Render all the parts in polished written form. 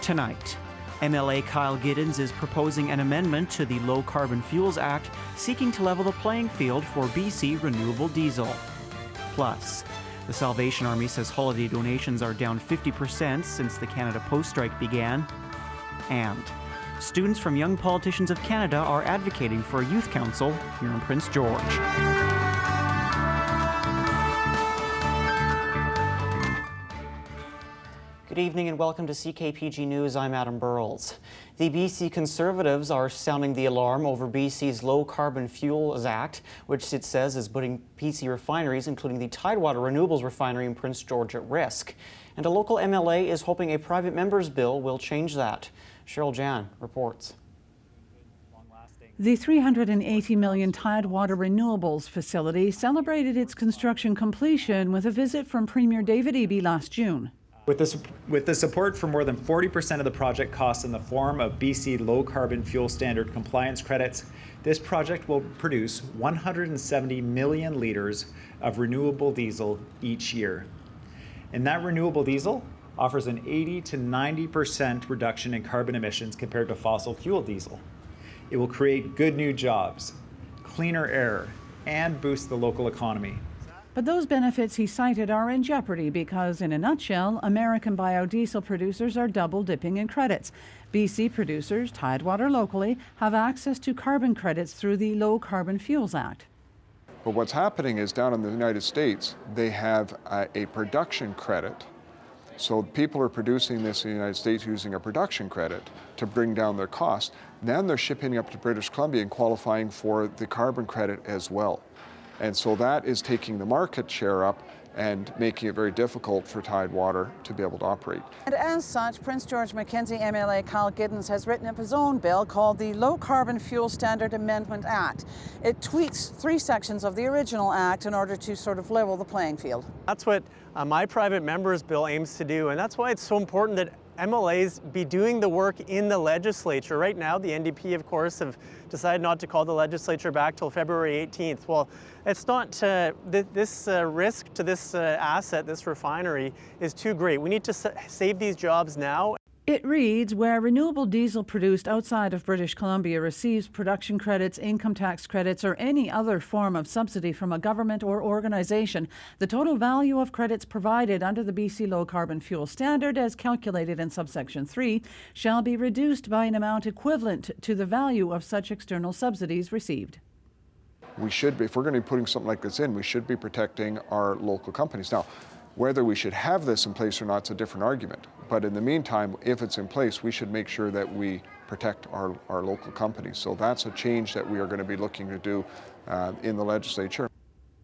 Tonight, MLA Kyle Giddens is proposing an amendment to the Low Carbon Fuels Act seeking to level the playing field for BC renewable diesel. Plus, the Salvation Army says holiday donations are down 50% since the Canada Post strike began. And students from Young Politicians of Canada are advocating for a youth council here in Prince George. Good evening and welcome to CKPG News. I'm Adam Burles. The BC Conservatives are sounding the alarm over BC's Low Carbon Fuels Act, which it says is putting BC refineries, including the Tidewater Renewables refinery in Prince George, at risk. And a local MLA is hoping a private member's bill will change that. Cheryl Jan reports. The $380 million Tidewater Renewables facility celebrated its construction completion with a visit from Premier David Eby last June. With the support for more than 40% of the project costs in the form of BC Low Carbon Fuel Standard compliance credits, this project will produce 170 million litres of renewable diesel each year. And that renewable diesel offers an 80 to 90% reduction in carbon emissions compared to fossil fuel diesel. It will create good new jobs, cleaner air, and boost the local economy. But those benefits he cited are in jeopardy because, in a nutshell, American biodiesel producers are double dipping in credits. BC producers, Tidewater locally, have access to carbon credits through the Low Carbon Fuels Act. But what's happening is down in the United States, they have a production credit. So people are producing this in the United States using a production credit to bring down their costs. Then they're shipping up to British Columbia and qualifying for the carbon credit as well. And so that is taking the market share up and making it very difficult for Tidewater to be able to operate. And as such, Prince George Mackenzie MLA Kyle Giddens has written up his own bill called the Low Carbon Fuel Standard Amendment Act. It tweaks 3 sections of the original act in order to sort of level the playing field. That's what my private member's bill aims to do, and that's why it's so important that MLAs be doing the work in the legislature. Right now, the NDP, of course, have decided not to call the legislature back till February 18th. Well, it's not, this risk to this asset, this refinery, is too great. We need to save these jobs now. It reads, where renewable diesel produced outside of British Columbia receives production credits, income tax credits, or any other form of subsidy from a government or organization, the total value of credits provided under the BC Low Carbon Fuel Standard, as calculated in subsection 3, shall be reduced by an amount equivalent to the value of such external subsidies received. We should be, if we're going to be putting something like this in, we should be protecting our local companies. Now, whether we should have this in place or not is a different argument. But in the meantime, if it's in place, we should make sure that we protect our local companies. So that's a change that we are going to be looking to do in the legislature.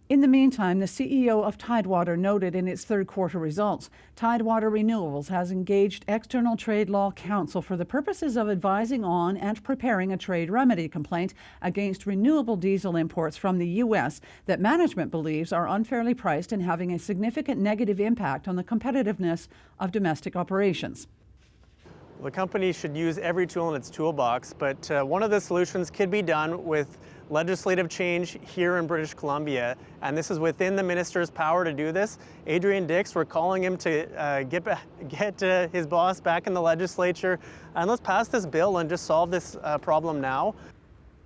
In the meantime, the CEO of Tidewater noted in its third quarter results, Tidewater Renewables has engaged external trade law counsel for the purposes of advising on and preparing a trade remedy complaint against renewable diesel imports from the U.S. that management believes are unfairly priced and having a significant negative impact on the competitiveness of domestic operations. The company should use every tool in its toolbox, but one of the solutions could be done with legislative change here in British Columbia, and this is within the minister's power to do this. Adrian Dix, we're calling him to get his boss back in the legislature, and let's pass this bill and just solve this problem now.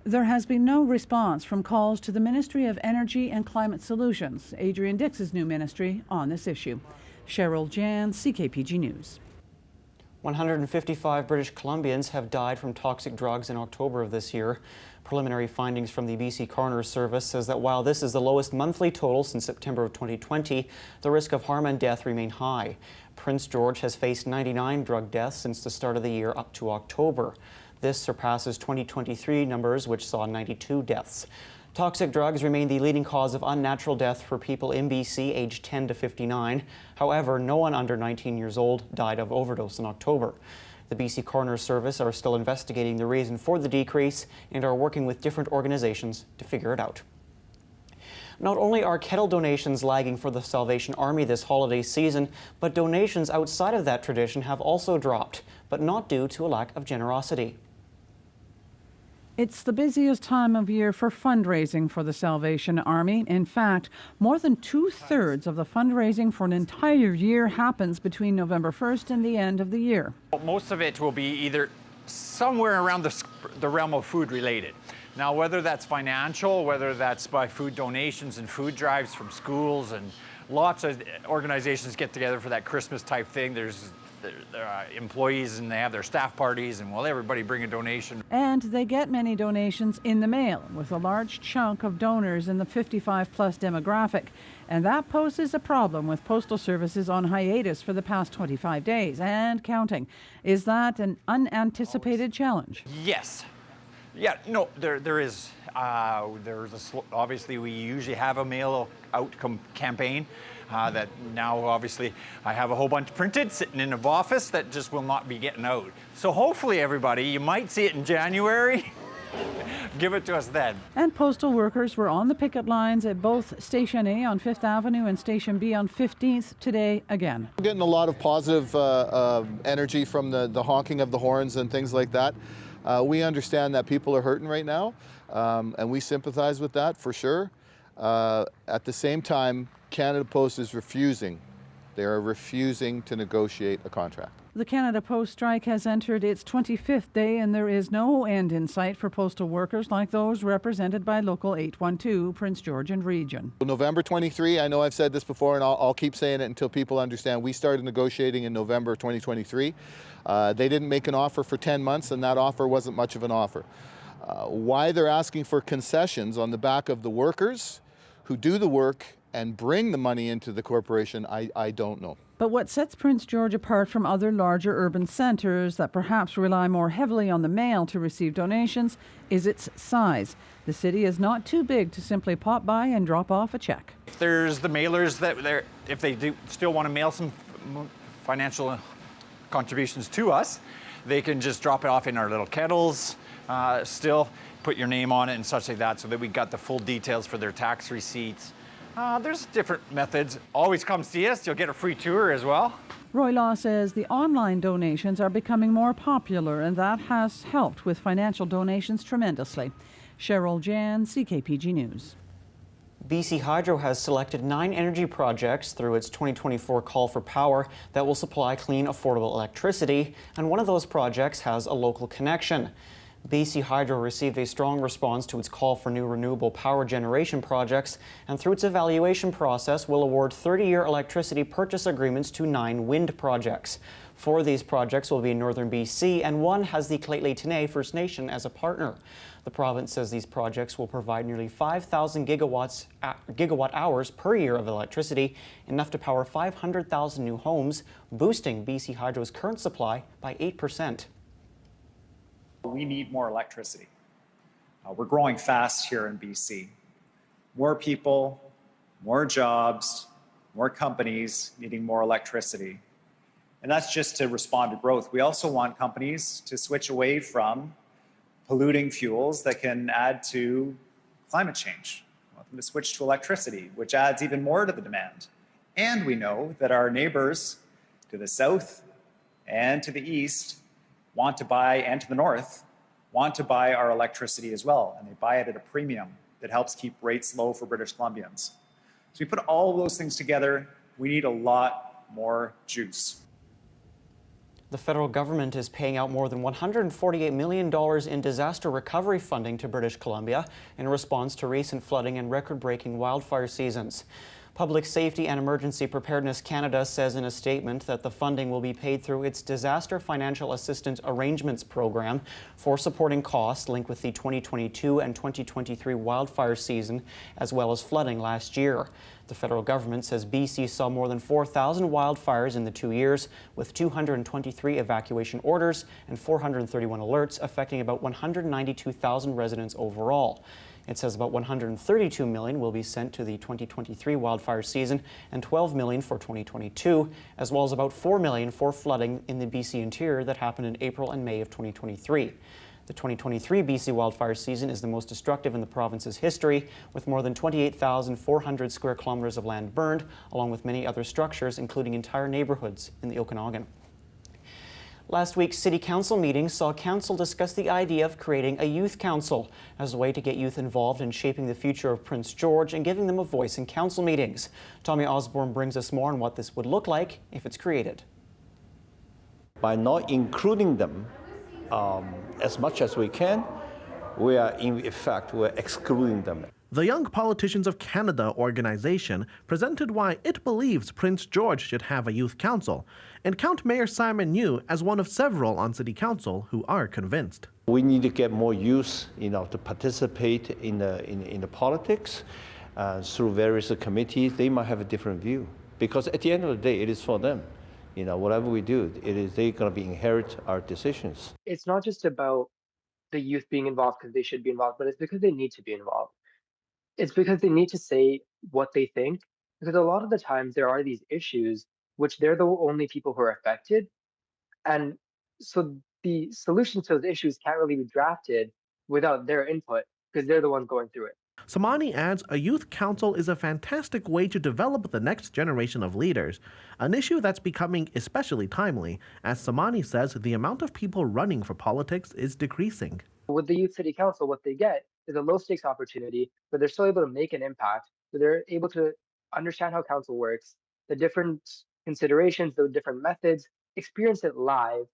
There has been no response from calls to the Ministry of Energy and Climate Solutions, Adrian Dix's new ministry, on this issue. Cheryl Jan, CKPG News. 155 British Columbians have died from toxic drugs in October of this year. Preliminary findings from the BC Coroner's Service says that while this is the lowest monthly total since September of 2020, the risk of harm and death remain high. Prince George has faced 99 drug deaths since the start of the year up to October. This surpasses 2023 numbers, which saw 92 deaths. Toxic drugs remain the leading cause of unnatural death for people in BC aged 10 to 59. However, no one under 19 years old died of overdose in October. The BC Coroner's Service are still investigating the reason for the decrease and are working with different organizations to figure it out. Not only are kettle donations lagging for the Salvation Army this holiday season, but donations outside of that tradition have also dropped, but not due to a lack of generosity. It's the busiest time of year for fundraising for the Salvation Army. In fact, more than 2/3 of the fundraising for an entire year happens between November 1st and the end of the year. Most of it will be either somewhere around the realm of food related. Now, whether that's financial, whether that's by food donations and food drives from schools, and lots of organizations get together for that Christmas type thing. There's employees and they have their staff parties, and everybody bring a donation. And they get many donations in the mail, with a large chunk of donors in the 55-plus demographic. And that poses a problem with postal services on hiatus for the past 25 days and counting. Is that an unanticipated challenge? Yes. Yeah, no, there is. Obviously, we usually have a mail out campaign that now obviously I have a whole bunch printed sitting in the office that just will not be getting out. So hopefully everybody, you might see it in January. Give it to us then. And postal workers were on the picket lines at both Station A on 5th Avenue and Station B on 15th today again. We're getting a lot of positive energy from the honking of the horns and things like that. We understand that people are hurting right now, and we sympathize with that for sure. At the same time, Canada Post is refusing. They are refusing to negotiate a contract. The Canada Post strike has entered its 25th day, and there is no end in sight for postal workers like those represented by Local 812, Prince George and Region. November 23, I know I've said this before, and I'll keep saying it until people understand. We started negotiating in November 2023. They didn't make an offer for 10 months, and that offer wasn't much of an offer. Why they're asking for concessions on the back of the workers who do the work and bring the money into the corporation, I don't know. But what sets Prince George apart from other larger urban centres that perhaps rely more heavily on the mail to receive donations is its size. The city is not too big to simply pop by and drop off a check. There's the mailers that if they do still want to mail some financial contributions to us, they can just drop it off in our little kettles, still put your name on it and such like that, so that we got the full details for their tax receipts. There's different methods. Always come see us. You'll get a free tour as well. Roy Law says the online donations are becoming more popular, and that has helped with financial donations tremendously. Cheryl Jan, CKPG News. BC Hydro has selected 9 energy projects through its 2024 call for power that will supply clean, affordable electricity, and one of those projects has a local connection. BC Hydro received a strong response to its call for new renewable power generation projects, and through its evaluation process will award 30-year electricity purchase agreements to 9 wind projects. 4 of these projects will be in northern BC, and one has the Lheidli First Nation as a partner. The province says these projects will provide nearly 5,000 gigawatt hours per year of electricity, enough to power 500,000 new homes, boosting BC Hydro's current supply by 8%. We need more electricity. We're growing fast here in BC. More people, more jobs, more companies needing more electricity. And that's just to respond to growth. We also want companies to switch away from polluting fuels that can add to climate change. We want them to switch to electricity, which adds even more to the demand. And we know that our neighbors to the south and to the east want to buy, and to the north, want to buy our electricity as well. And they buy it at a premium that helps keep rates low for British Columbians. So we put all of those things together, we need a lot more juice. The federal government is paying out more than $148 million in disaster recovery funding to British Columbia in response to recent flooding and record-breaking wildfire seasons. Public Safety and Emergency Preparedness Canada says in a statement that the funding will be paid through its Disaster Financial Assistance Arrangements program for supporting costs linked with the 2022 and 2023 wildfire season, as well as flooding last year. The federal government says BC saw more than 4,000 wildfires in the 2 years, with 223 evacuation orders and 431 alerts affecting about 192,000 residents overall. It says about $132 million will be sent to the 2023 wildfire season and $12 million for 2022, as well as about $4 million for flooding in the BC interior that happened in April and May of 2023. The 2023 BC wildfire season is the most destructive in the province's history, with more than 28,400 square kilometers of land burned, along with many other structures, including entire neighborhoods in the Okanagan. Last week's City Council meeting saw Council discuss the idea of creating a youth council as a way to get youth involved in shaping the future of Prince George and giving them a voice in council meetings. Tommy Osborne brings us more on what this would look like if it's created. By not including them as much as we can, we are in effect, we're excluding them. The Young Politicians of Canada organization presented why it believes Prince George should have a youth council, and count Mayor Simon New as one of several on City Council who are convinced. We need to get more youth, to participate in the politics through various committees. They might have a different view, because at the end of the day, it is for them. Whatever we do, they're going to be inherit our decisions. It's not just about the youth being involved because they should be involved, but it's because they need to be involved. It's because they need to say what they think, because a lot of the times there are these issues which they're the only people who are affected. And so the solutions to those issues can't really be drafted without their input, because they're the ones going through it. Samani adds a youth council is a fantastic way to develop the next generation of leaders, an issue that's becoming especially timely, as Samani says the amount of people running for politics is decreasing. With the Youth City Council, what they get is a low-stakes opportunity where they're still able to make an impact, where they're able to understand how council works, the different considerations, the different methods, experience it live.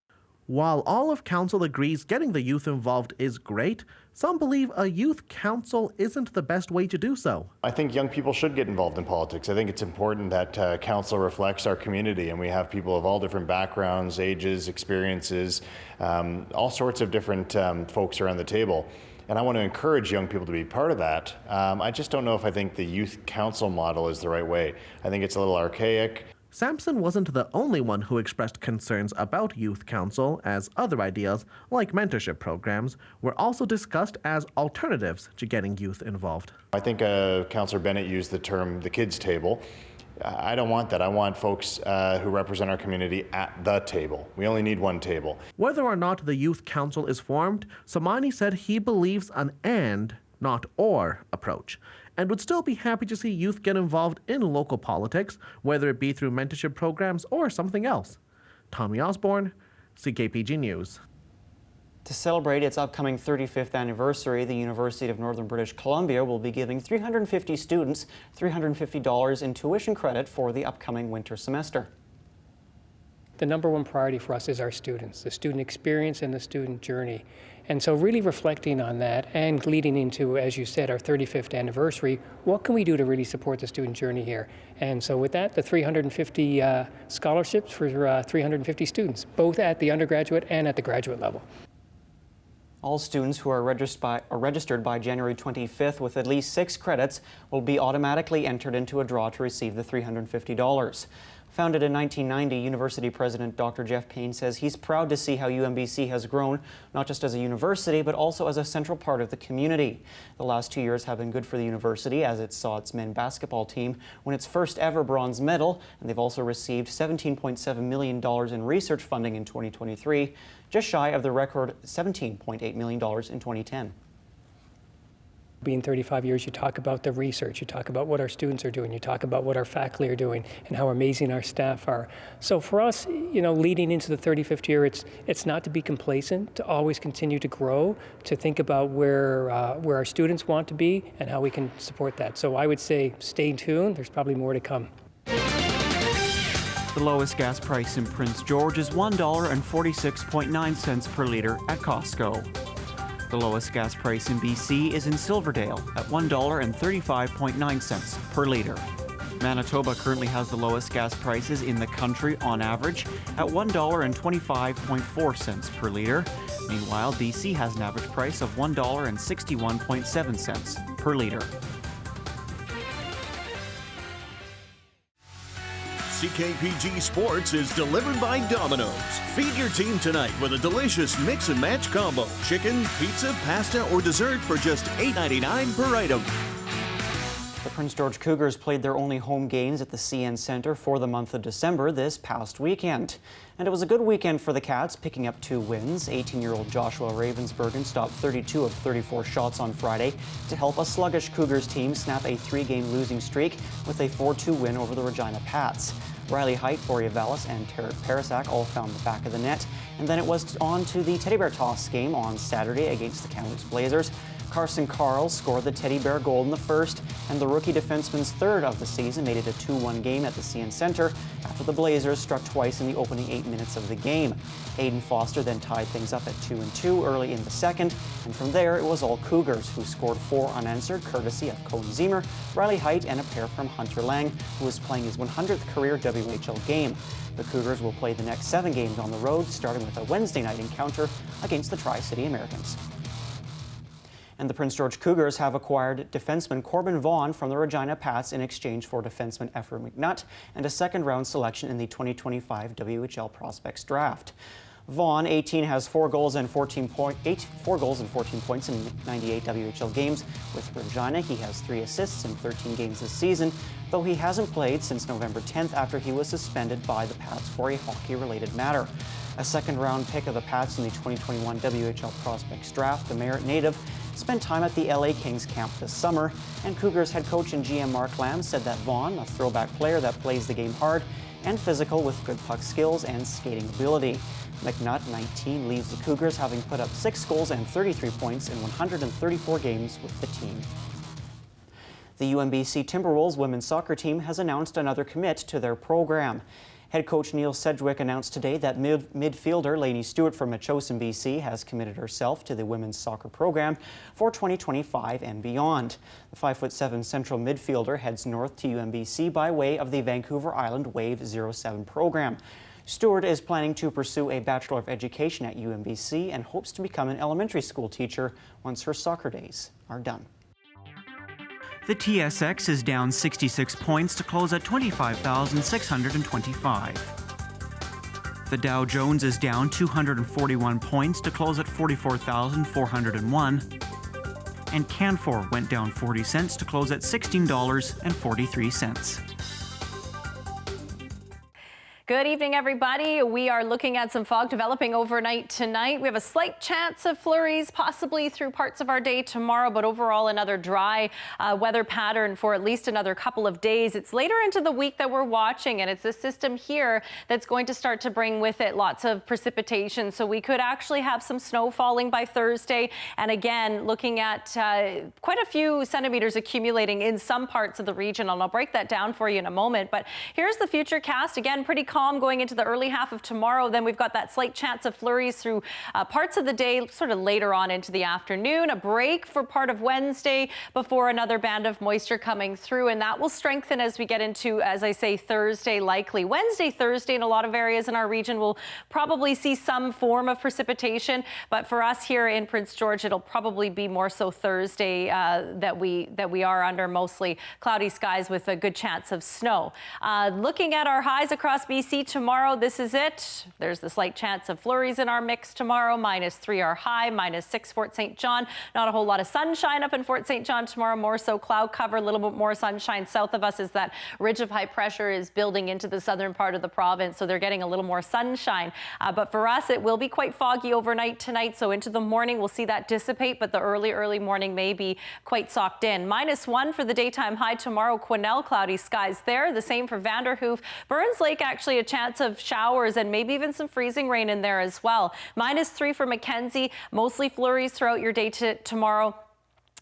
While all of council agrees getting the youth involved is great, some believe a youth council isn't the best way to do so. I think young people should get involved in politics. I think it's important that council reflects our community, and we have people of all different backgrounds, ages, experiences, all sorts of different folks around the table. And I want to encourage young people to be part of that. I just don't know if I think the youth council model is the right way. I think it's a little archaic. Sampson wasn't the only one who expressed concerns about youth council, as other ideas, like mentorship programs, were also discussed as alternatives to getting youth involved. I think Councillor Bennett used the term the kids' table. I don't want that. I want folks who represent our community at the table. We only need one table. Whether or not the youth council is formed, Samani said he believes an and, not or, approach, and would still be happy to see youth get involved in local politics, whether it be through mentorship programs or something else. Tommy Osborne, CKPG News. To celebrate its upcoming 35th anniversary, the University of Northern British Columbia will be giving 350 students $350 in tuition credit for the upcoming winter semester. The number one priority for us is our students, the student experience and the student journey. And so really reflecting on that and leading into, as you said, our 35th anniversary, what can we do to really support the student journey here? And so with that, the 350 scholarships for 350 students, both at the undergraduate and at the graduate level. All students who are registered by January 25th with at least 6 credits will be automatically entered into a draw to receive the $350. Founded in 1990, University President Dr. Jeff Payne says he's proud to see how UNBC has grown, not just as a university, but also as a central part of the community. The last 2 years have been good for the university, as it saw its men's basketball team win its first ever bronze medal, and they've also received $17.7 million in research funding in 2023, just shy of the record $17.8 million in 2010. Being 35 years, you talk about the research, you talk about what our students are doing, you talk about what our faculty are doing and how amazing our staff are. So for us, leading into the 35th year, it's not to be complacent, to always continue to grow, to think about where our students want to be and how we can support that. So I would say stay tuned, there's probably more to come. The lowest gas price in Prince George is $1.46.9 per litre at Costco. The lowest gas price in BC is in Silverdale at $1.35.9 per litre. Manitoba currently has the lowest gas prices in the country on average at $1.25.4 per litre. Meanwhile, BC has an average price of $1.61.7 per litre. CKPG Sports is delivered by Domino's. Feed your team tonight with a delicious mix and match combo. Chicken, pizza, pasta, or dessert for just $8.99 per item. The Prince George Cougars played their only home games at the CN Centre for the month of December this past weekend. And it was a good weekend for the Cats, picking up 2 wins. 18-year-old Joshua Ravensbergen stopped 32 of 34 shots on Friday to help a sluggish Cougars team snap a 3-game losing streak with a 4-2 win over the Regina Pats. Riley Height, Boreavalis, and Tarek Parasak all found the back of the net. And then it was on to the Teddy Bear Toss game on Saturday against the Kamloops Blazers. Carson Carl scored the Teddy Bear goal in the first, and the rookie defenseman's third of the season made it a 2-1 game at the CN Centre after the Blazers struck twice in the opening 8 minutes of the game. Aiden Foster then tied things up at 2-2 early in the second, and from there it was all Cougars, who scored 4 unanswered courtesy of Cody Zemer, Riley Height, and a pair from Hunter Lang, who was playing his 100th career WHL game. The Cougars will play the next 7 games on the road, starting with a Wednesday night encounter against the Tri-City Americans. And the Prince George Cougars have acquired defenseman Corbin Vaughn from the Regina Pats in exchange for defenseman Ephraim McNutt and a second-round selection in the 2025 WHL Prospects Draft. Vaughn, 18, has 4 goals and 14 points in 98 WHL games. With Regina, he has 3 assists in 13 games this season, though he hasn't played since November 10th after he was suspended by the Pats for a hockey-related matter. A second-round pick of the Pats in the 2021 WHL Prospects Draft, the Merritt native spent time at the LA Kings camp this summer, and Cougars head coach and GM Mark Lamb said that Vaughn, a throwback player that plays the game hard and physical with good puck skills and skating ability. McNutt, 19, leaves the Cougars having put up 6 goals and 33 points in 134 games with the team. The UMBC Timberwolves women's soccer team has announced another commit to their program. Head coach Neil Sedgwick announced today that midfielder Lainey Stewart from Metchosin, BC has committed herself to the women's soccer program for 2025 and beyond. The 5'7" central midfielder heads north to UMBC by way of the Vancouver Island Wave 07 program. Stewart is planning to pursue a Bachelor of Education at UMBC and hopes to become an elementary school teacher once her soccer days are done. The TSX is down 66 points to close at 25,625. The Dow Jones is down 241 points to close at 44,401. And Canfor went down 40 cents to close at $16.43. Good evening, everybody. We are looking at some fog developing overnight tonight. We have a slight chance of flurries possibly through parts of our day tomorrow, but overall another dry weather pattern for at least another couple of days. It's later into the week that we're watching, and it's this system here that's going to start to bring with it lots of precipitation. So we could actually have some snow falling by Thursday. And again, looking at quite a few centimeters accumulating in some parts of the region. And I'll break that down for you in a moment. But here's the future cast. Again, pretty calm going into the early half of tomorrow. Then we've got that slight chance of flurries through parts of the day, sort of later on into the afternoon. A break for part of Wednesday before another band of moisture coming through, and that will strengthen as we get into, as I say, Thursday likely. Wednesday, Thursday in a lot of areas in our region will probably see some form of precipitation, but for us here in Prince George, it'll probably be more so Thursday that we are under mostly cloudy skies with a good chance of snow. Looking at our highs across BC tomorrow, this is it. There's the slight chance of flurries in our mix tomorrow. -3 our high, -6 Fort St. John. Not a whole lot of sunshine up in Fort St. John tomorrow, more so cloud cover, a little bit more sunshine south of us as that ridge of high pressure is building into the southern part of the province, so they're getting a little more sunshine. But for us, it will be quite foggy overnight tonight, so into the morning we'll see that dissipate, but the early morning may be quite socked in. -1 for the daytime high tomorrow. Quesnel, cloudy skies there. The same for Vanderhoof. Burns Lake, actually a chance of showers and maybe even some freezing rain in there as well. -3 for Mackenzie. Mostly flurries throughout your day tomorrow.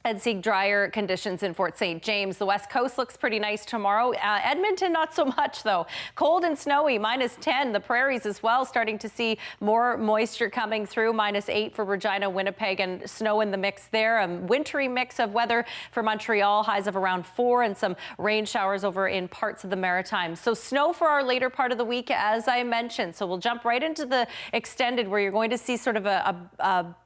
And seeing drier conditions in Fort St. James. The west coast looks pretty nice tomorrow. Edmonton, not so much though. Cold and snowy, -10. The prairies as well, starting to see more moisture coming through. -8 for Regina, Winnipeg, and snow in the mix there. A wintry mix of weather for Montreal, highs of around 4, and some rain showers over in parts of the Maritimes. So snow for our later part of the week, as I mentioned. So we'll jump right into the extended, where you're going to see sort of a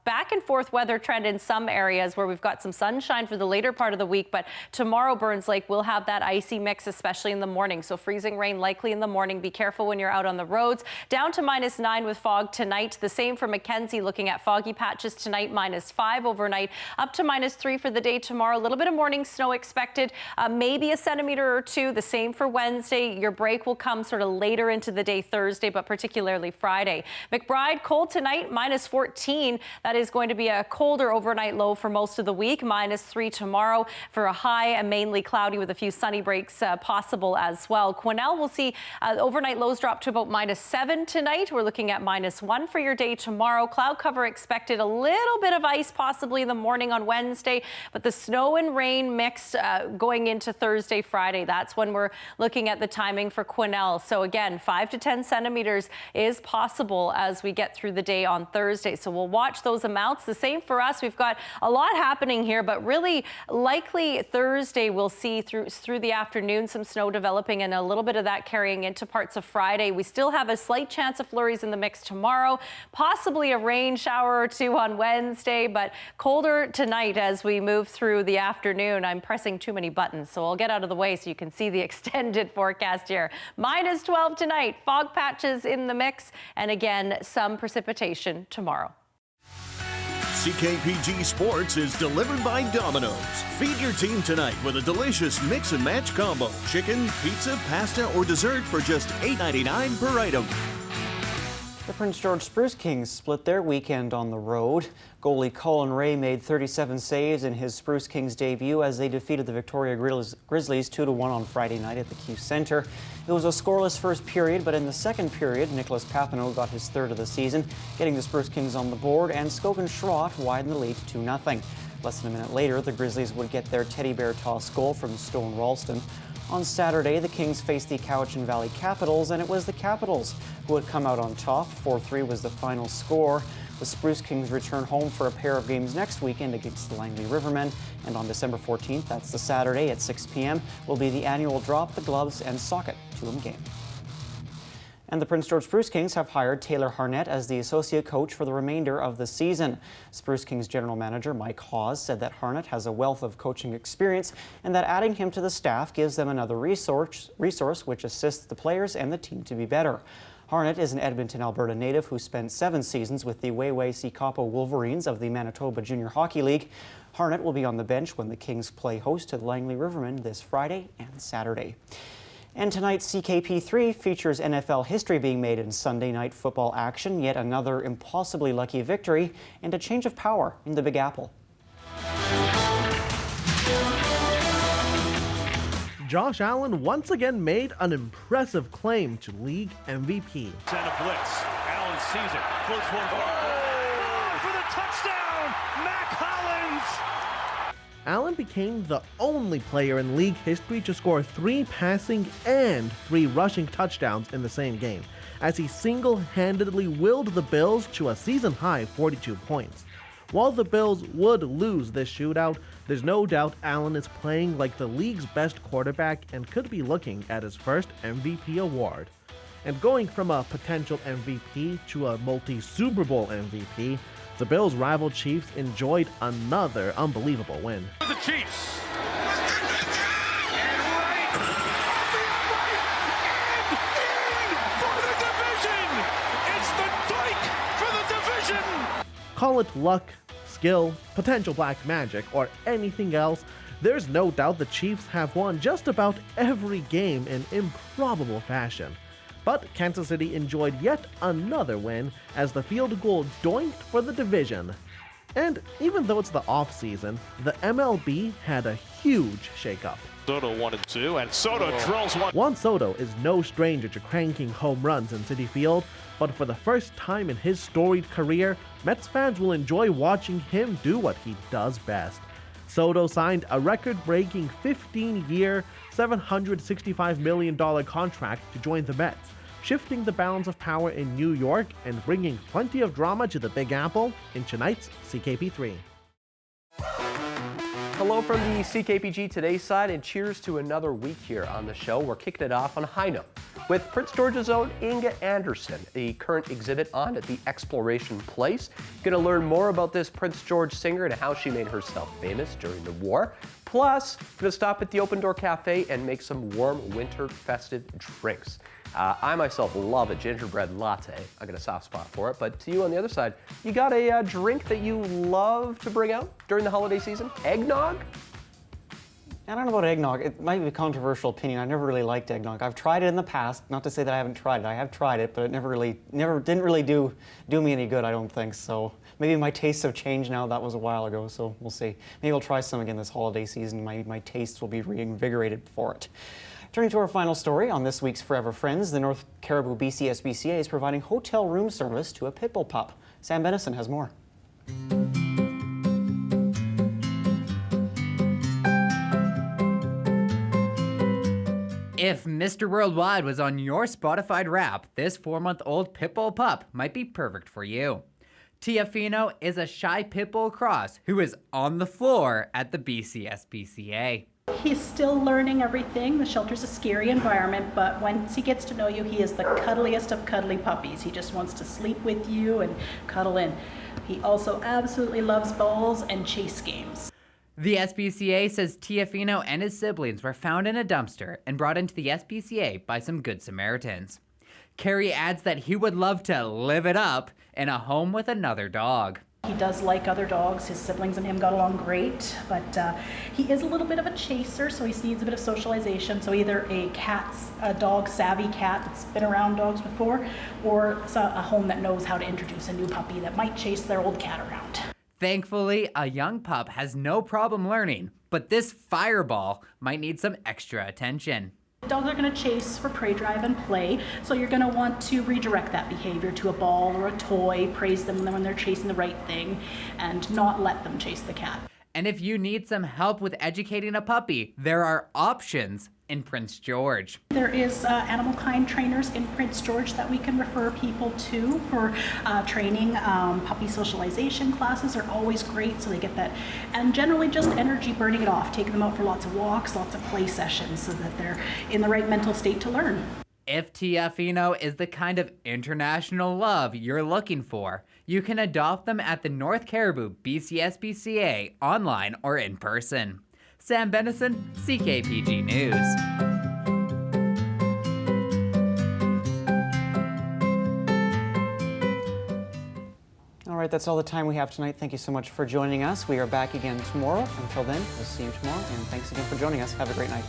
back and forth weather trend in some areas where we've got some sunshine for the later part of the week, but tomorrow Burns Lake will have that icy mix, especially in the morning. So freezing rain likely in the morning. Be careful when you're out on the roads. Down to -9 with fog tonight. The same for Mackenzie, looking at foggy patches tonight, -5 overnight, up to -3 for the day tomorrow. A little bit of morning snow expected, maybe a centimeter or 2. The same for Wednesday. Your break will come sort of later into the day Thursday, but particularly Friday. McBride, cold tonight, -14. That is going to be a colder overnight low for most of the week. -3 tomorrow for a high, and mainly cloudy with a few sunny breaks possible as well. Quesnel will see overnight lows drop to about -7 tonight. We're looking at -1 for your day tomorrow. Cloud cover expected, a little bit of ice possibly in the morning on Wednesday, but the snow and rain mix going into Thursday, Friday. That's when we're looking at the timing for Quesnel. So again, 5 to 10 centimeters is possible as we get through the day on Thursday. So we'll watch those amounts. The same for us. We've got a lot happening here, but really likely Thursday we'll see through the afternoon some snow developing and a little bit of that carrying into parts of Friday. We still have a slight chance of flurries in the mix tomorrow, possibly a rain shower or two on Wednesday, but colder tonight as we move through the afternoon. I'm pressing too many buttons, so I'll get out of the way so you can see the extended forecast here. -12 tonight, fog patches in the mix, and again, some precipitation tomorrow. CKPG Sports is delivered by Domino's. Feed your team tonight with a delicious mix and match combo. Chicken, pizza, pasta, or dessert for just $8.99 per item. The Prince George Spruce Kings split their weekend on the road. Goalie Colin Ray made 37 saves in his Spruce Kings debut as they defeated the Victoria Grizzlies 2-1 on Friday night at the Q Centre. It was a scoreless first period, but in the second period, Nicholas Papineau got his third of the season, getting the Spruce Kings on the board, and Skogan Schrott widened the lead to 2-0. Less than a minute later, the Grizzlies would get their teddy bear toss goal from Stone Ralston. On Saturday, the Kings faced the Cowichan Valley Capitals, and it was the Capitals who had come out on top. 4-3 was the final score. The Spruce Kings return home for a pair of games next weekend against the Langley Rivermen, and on December 14th, that's the Saturday at 6 p.m., will be the annual Drop the Gloves and Sock It to 'em game. And the Prince George Spruce Kings have hired Taylor Harnett as the associate coach for the remainder of the season. Spruce Kings general manager Mike Hawes said that Harnett has a wealth of coaching experience and that adding him to the staff gives them another resource which assists the players and the team to be better. Harnett is an Edmonton, Alberta native who spent 7 seasons with the Wayway CKPG Wolverines of the Manitoba Junior Hockey League. Harnett will be on the bench when the Kings play host to the Langley Rivermen this Friday and Saturday. And tonight's CKP3 features NFL history being made in Sunday night football action, yet another impossibly lucky victory and a change of power in the Big Apple. Josh Allen once again made an impressive claim to league MVP. Send a blitz. Allen sees it. Floats one for the touchdown. Mac Hollins. Allen became the only player in league history to score 3 passing and 3 rushing touchdowns in the same game, as he single-handedly willed the Bills to a season-high 42 points. While the Bills would lose this shootout, there's no doubt Allen is playing like the league's best quarterback and could be looking at his first MVP award. And going from a potential MVP to a multi-Super Bowl MVP, the Bills' rival Chiefs enjoyed another unbelievable win. The Chiefs. Call it luck, skill, potential black magic, or anything else, there's no doubt the Chiefs have won just about every game in improbable fashion. But Kansas City enjoyed yet another win as the field goal doinked for the division. And even though it's the off-season, the MLB had a huge shakeup. Soto 1-2, and Soto drills one. Juan Soto is no stranger to cranking home runs in Citi Field, but for the first time in his storied career, Mets fans will enjoy watching him do what he does best. Soto signed a record-breaking 15-year, $765 million contract to join the Mets, shifting the balance of power in New York and bringing plenty of drama to the Big Apple in tonight's CKP3. Hello from the CKPG Today side, and cheers to another week here on the show. We're kicking it off on a high note with Prince George's own Inga Anderson, the current exhibit on at the Exploration Place. Going to learn more about this Prince George singer and how she made herself famous during the war. Plus, going to stop at the Open Door Cafe and make some warm winter festive drinks. I myself love a gingerbread latte. I got a soft spot for it, but to you on the other side, you got a drink that you love to bring out during the holiday season? Eggnog? I don't know about eggnog. It might be a controversial opinion. I never really liked eggnog. I've tried it in the past. Not to say that I haven't tried it. I have tried it, but it didn't really do me any good, I don't think. So maybe my tastes have changed now. That was a while ago, so we'll see. Maybe I'll try some again this holiday season. My tastes will be reinvigorated for it. Turning to our final story on this week's Forever Friends, the North Caribou BC SPCA is providing hotel room service to a pit bull pup. Sam Bennison has more. If Mr. Worldwide was on your Spotify Wrap, this 4-month-old pit bull pup might be perfect for you. Tiafino is a shy pit bull cross who is on the floor at the BC SPCA. He's still learning everything. The shelter's a scary environment, but once he gets to know you, he is the cuddliest of cuddly puppies. He just wants to sleep with you and cuddle in. He also absolutely loves balls and chase games. The SPCA says Tiafino and his siblings were found in a dumpster and brought into the SPCA by some good Samaritans. Kerry adds that he would love to live it up in a home with another dog. He does like other dogs. His siblings and him got along great, but he is a little bit of a chaser, so he needs a bit of socialization. So either a dog-savvy cat that's been around dogs before, or a home that knows how to introduce a new puppy that might chase their old cat around. Thankfully, a young pup has no problem learning, but this fireball might need some extra attention. Dogs are going to chase for prey drive and play, so you're going to want to redirect that behavior to a ball or a toy, praise them when they're chasing the right thing, and not let them chase the cat. And if you need some help with educating a puppy, there are options in Prince George. There is animal kind trainers in Prince George that we can refer people to for training. Puppy socialization classes are always great, so they get that. And generally just energy burning it off, taking them out for lots of walks, lots of play sessions so that they're in the right mental state to learn. If Tiafino is the kind of international love you're looking for, you can adopt them at the North Caribou BC SPCA online or in person. Sam Bennison, CKPG News. All right, that's all the time we have tonight. Thank you so much for joining us. We are back again tomorrow. Until then, we'll see you tomorrow, and thanks again for joining us. Have a great night.